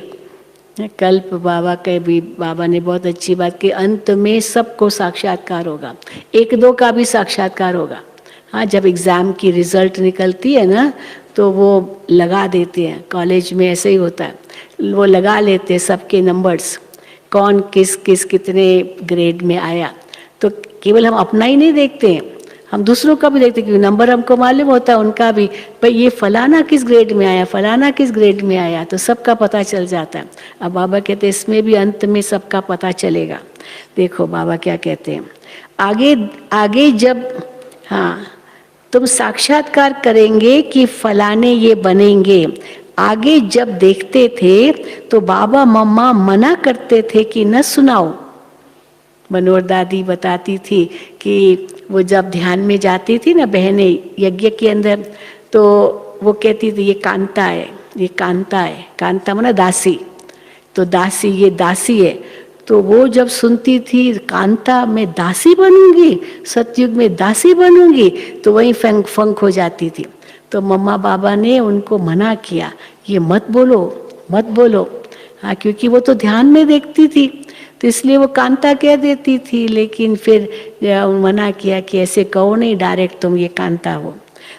कल्प बाबा के भी, बाबा ने बहुत अच्छी बात की, अंत में सबको साक्षात्कार होगा, 1-2 का भी साक्षात्कार होगा। हाँ, जब एग्जाम की रिजल्ट निकलती है ना, तो वो लगा देते हैं, कॉलेज में ऐसे ही होता है, वो लगा लेते हैं सबके नंबर्स, कौन किस किस कितने ग्रेड में आया। तो केवल हम अपना ही नहीं देखते हैं, हम दूसरों का भी देखते हैं, क्योंकि नंबर हमको मालूम होता है उनका भी, भाई ये फलाना किस ग्रेड में आया, फलाना किस ग्रेड में आया, तो सबका पता चल जाता है। अब बाबा कहते हैं इसमें भी अंत में सबका पता चलेगा। देखो बाबा क्या कहते हैं, आगे आगे जब, हाँ, तुम साक्षात्कार करेंगे कि फलाने ये बनेंगे। आगे जब देखते थे तो बाबा मम्मा मना करते थे कि न सुनाओ। मनोहर दादी बताती थी कि वो जब ध्यान में जाती थी ना बहनें यज्ञ के अंदर, तो वो कहती थी ये कांता है, ये कांता है। कांता माना दासी, तो दासी, ये दासी है। तो वो जब सुनती थी कांता मैं दासी बनूंगी, सतयुग में दासी बनूंगी, तो वहीं फंक हो जाती थी। तो मम्मा बाबा ने उनको मना किया, ये मत बोलो, मत बोलो। हाँ, क्योंकि वो तो ध्यान में देखती थी, तो इसलिए वो कांता कह देती थी। लेकिन फिर मना किया कि ऐसे कहो नहीं डायरेक्ट, तुम ये कांता हो।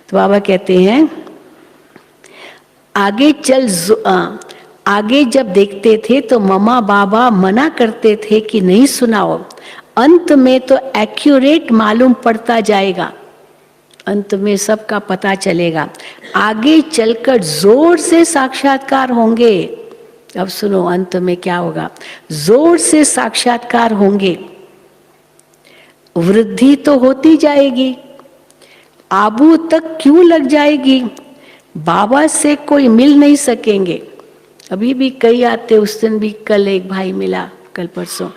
तो बाबा कहते हैं आगे जब देखते थे तो मम्मा बाबा मना करते थे कि नहीं सुनाओ। अंत में तो एक्यूरेट मालूम पड़ता जाएगा, अंत में सबका पता चलेगा। आगे चलकर जोर से साक्षात्कार होंगे। अब सुनो अंत में क्या होगा, जोर से साक्षात्कार होंगे। वृद्धि तो होती जाएगी, आबू तक क्यों लग जाएगी। बाबा से कोई मिल नहीं सकेंगे। अभी भी कई आते, उस दिन भी कल एक भाई मिला, कल परसों,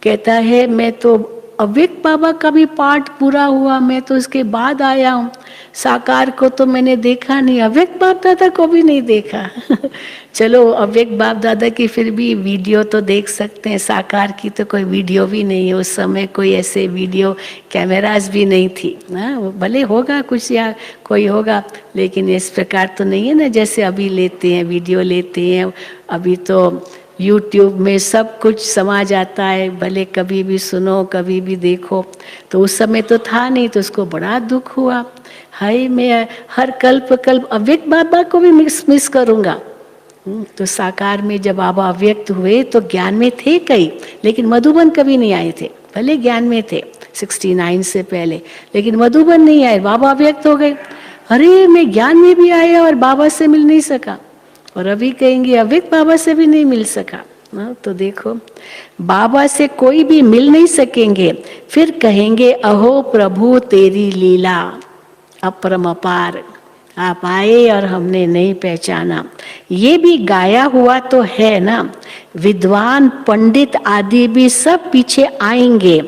कहता है मैं तो अव्यक्त बाबा का भी पाठ पूरा हुआ, मैं तो इसके बाद आया हूँ, साकार को तो मैंने देखा नहीं, अव्यक्त बाप दादा को भी नहीं देखा। चलो अव्यक्त बाप दादा की फिर भी वीडियो तो देख सकते हैं, साकार की तो कोई वीडियो भी नहीं है। उस समय कोई ऐसे वीडियो कैमरास भी नहीं थी ना, भले होगा कुछ या कोई होगा, लेकिन इस प्रकार तो नहीं है ना जैसे अभी लेते हैं, वीडियो लेते हैं। अभी तो YouTube में सब कुछ समा जाता है, भले कभी भी सुनो कभी भी देखो। तो उस समय तो था नहीं, तो उसको बड़ा दुख हुआ। हाय, मैं हर कल्प अव्यक्त बाबा को भी मिस करूँगा। तो साकार में जब बाबा अव्यक्त हुए तो ज्ञान में थे कई, लेकिन मधुबन कभी नहीं आए थे। भले ज्ञान में थे 69 से पहले, लेकिन मधुबन नहीं आए, बाबा अव्यक्त हो गए। अरे मैं ज्ञान में भी आया और बाबा से मिल नहीं सका, और अभी कहेंगे अव्यक्त बाबा से भी नहीं मिल सका। तो देखो बाबा से कोई भी मिल नहीं सकेंगे, फिर कहेंगे अहो प्रभु तेरी लीला अपरम अपार, आप आए और हमने नहीं पहचाना। ये भी गाया हुआ तो है ना, विद्वान पंडित आदि भी सब पीछे आएंगे,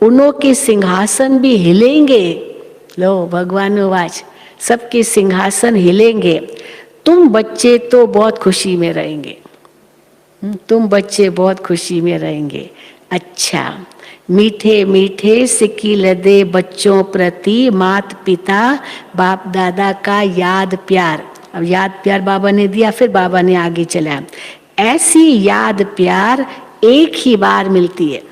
उन्हों के सिंहासन भी हिलेंगे। लो भगवान आवाज, सबके सिंहासन हिलेंगे। तुम बच्चे तो बहुत खुशी में रहेंगे, तुम बच्चे बहुत खुशी में रहेंगे। अच्छा, मीठे मीठे सिक्की लदे बच्चों प्रति मात पिता बाप दादा का याद प्यार। अब याद प्यार बाबा ने दिया, फिर बाबा ने आगे चलाया। ऐसी याद प्यार एक ही बार मिलती है।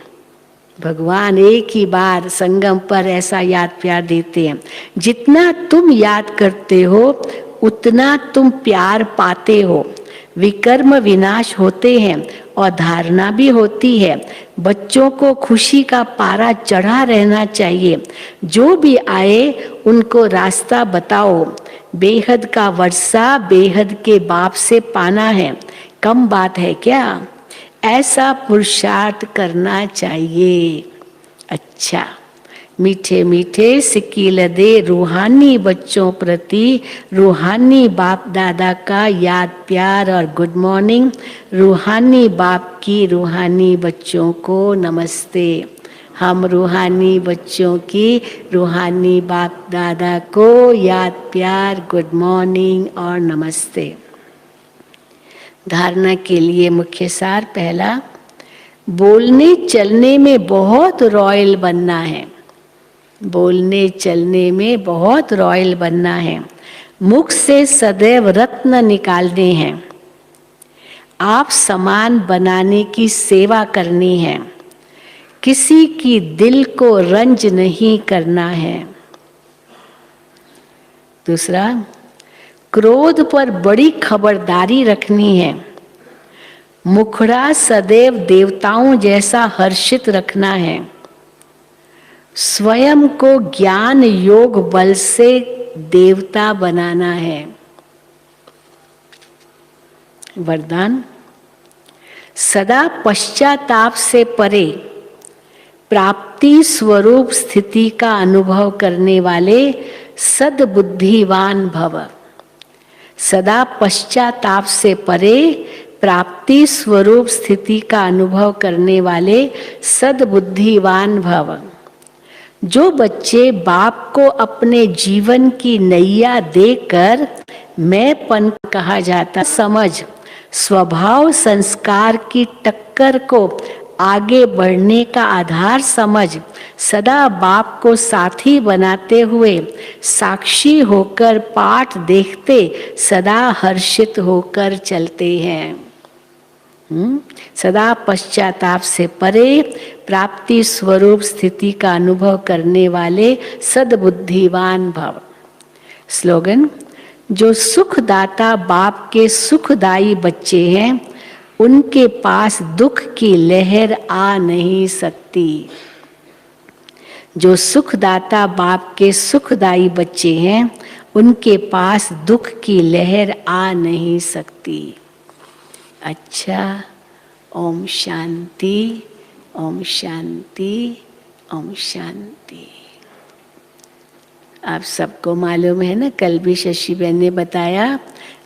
भगवान एक ही बार संगम पर ऐसा याद प्यार देते हैं। जितना तुम याद करते हो उतना तुम प्यार पाते हो। विकर्म विनाश होते हैं और धारणा भी होती है। बच्चों को खुशी का पारा चढ़ा रहना चाहिए। जो भी आए उनको रास्ता बताओ। बेहद का वर्षा बेहद के बाप से पाना है, कम बात है क्या? ऐसा पुरुषार्थ करना चाहिए। अच्छा, मीठे मीठे सिकील दे रूहानी बच्चों प्रति रूहानी बाप दादा का याद प्यार और गुड मॉर्निंग। रूहानी बाप की रूहानी बच्चों को नमस्ते। हम रूहानी बच्चों की रूहानी बाप दादा को याद प्यार गुड मॉर्निंग और नमस्ते। धारणा के लिए मुख्य सार पहला, बोलने चलने में बहुत रॉयल बनना है। बोलने चलने में बहुत रॉयल बनना है। मुख से सदैव रत्न निकालने हैं। आप समान बनाने की सेवा करनी है। किसी की दिल को रंज नहीं करना है। दूसरा, क्रोध पर बड़ी खबरदारी रखनी है। मुखड़ा सदैव देवताओं जैसा हर्षित रखना है। स्वयं को ज्ञान योग बल से देवता बनाना है। वरदान, सदा पश्चाताप से परे प्राप्ति स्वरूप स्थिति का अनुभव करने वाले सद्बुद्धिवान भव। सदा पश्चाताप से परे प्राप्ति स्वरूप स्थिति का अनुभव करने वाले सद्बुद्धिवान भव। जो बच्चे बाप को अपने जीवन की नैया देकर मैंपन कहा जाता समझ स्वभाव संस्कार की टक्कर को आगे बढ़ने का आधार समझ सदा बाप को साथी बनाते हुए साक्षी होकर पाठ देखते सदा हर्षित होकर चलते हैं। सदा पश्चाताप से परे प्राप्ति स्वरूप स्थिति का अनुभव करने वाले सद्बुद्धिवान भव। स्लोगन, जो सुखदाता बाप के सुखदायी बच्चे हैं उनके पास दुख की लहर आ नहीं सकती। जो सुखदाता बाप के सुखदायी बच्चे हैं उनके पास दुख की लहर आ नहीं सकती। अच्छा, ओम शांति, ओम शांति, ओम शांति। आप सबको मालूम है ना, कल भी शशि बहन ने बताया,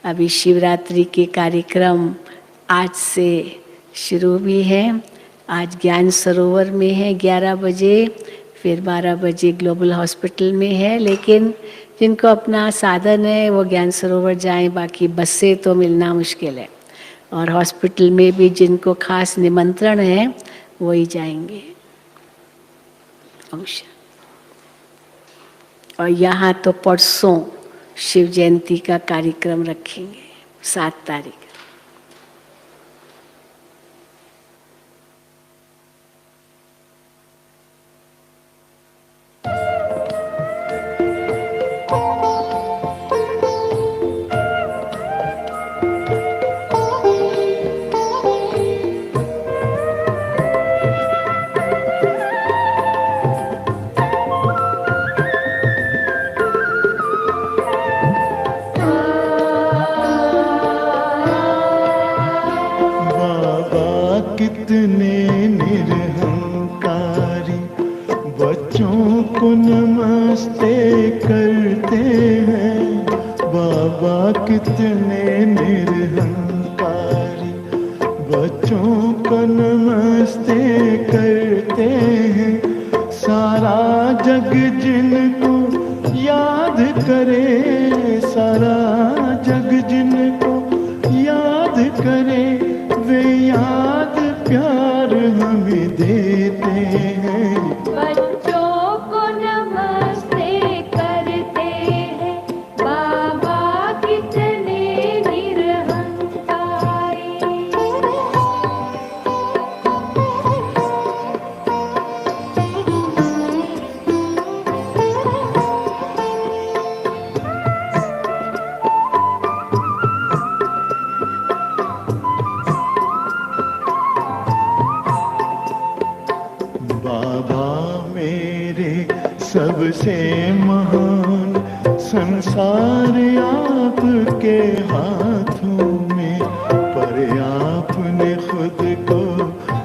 अभी शिवरात्रि के कार्यक्रम आज से शुरू भी है। आज ज्ञान सरोवर में है 11 बजे, फिर 12 बजे ग्लोबल हॉस्पिटल में है। लेकिन जिनको अपना साधन है वो ज्ञान सरोवर जाएं, बाकी बस से तो मिलना मुश्किल है। और हॉस्पिटल में भी जिनको खास निमंत्रण है वही जाएंगे। और यहाँ तो परसों शिव जयंती का कार्यक्रम रखेंगे 7 तारीख। कितने निरहंकारी बच्चों को नमस्ते करते हैं। बाबा कितने निरहंकारी बच्चों को नमस्ते करते हैं। सारा जग जिनको याद करे, सारा जग जिनको याद करे, वे याद प्यार हमें देते हैं। बच्चों को नमस्ते करते हैं, बाबा कितने निरहंकारी। बाबा मेरे सबसे महान, संसार आपके हाथों में, पर आपने खुद को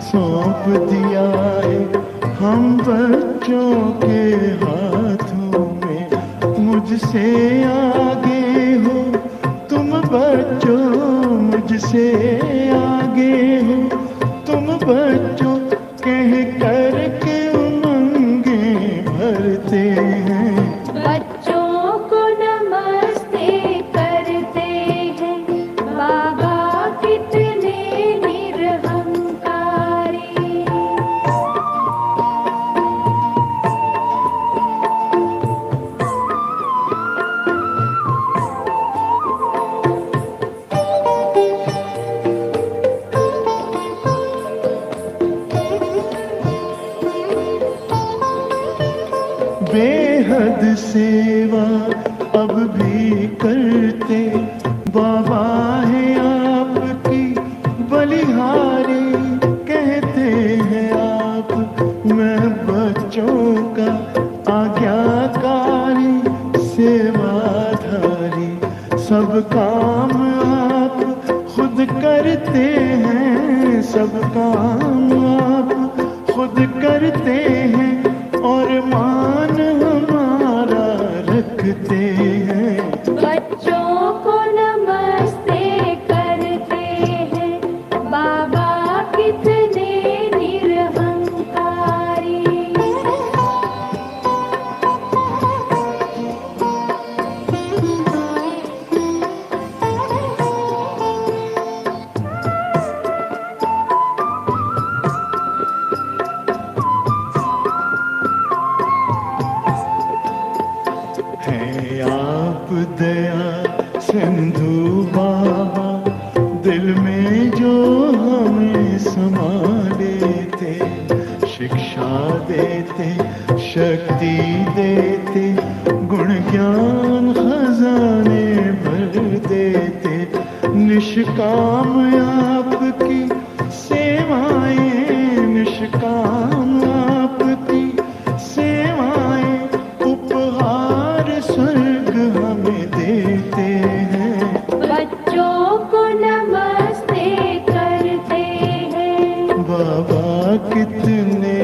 सौंप दिया है हम बच्चों के हाथों में। मुझसे आगे हो तुम बच्चों, मुझसे आगे हो तुम बच्चों, कह कर के उमंगे भरते हैं। बच्चों को नमस्ते करते हैं, बाबा कितने निरहंकारी। बेहद सेवा अब भी करते, बाबा है आपकी बलिहारी। कहते हैं आप मैं बच्चों का आज्ञाकारी, सेवाधारी। सब काम आप खुद करते हैं, सब काम आप खुद करते हैं, और मान हमारा रखते हैं। बच्चों को नमस्ते करते हैं, बाबा कितने निरहंकारी। हैं आप दया सिंधु बाबा, दिल में जो हमें समा लेते, शिक्षा देते, शक्ति देते, गुण ज्ञान खजाने भर देते। निष्काम आपकी सेवाएं, निष्काम आपकी सेवाएं, उपहार स्वर्ग हमें देते हैं। बच्चों को नमस्ते करते हैं, बाबा कितने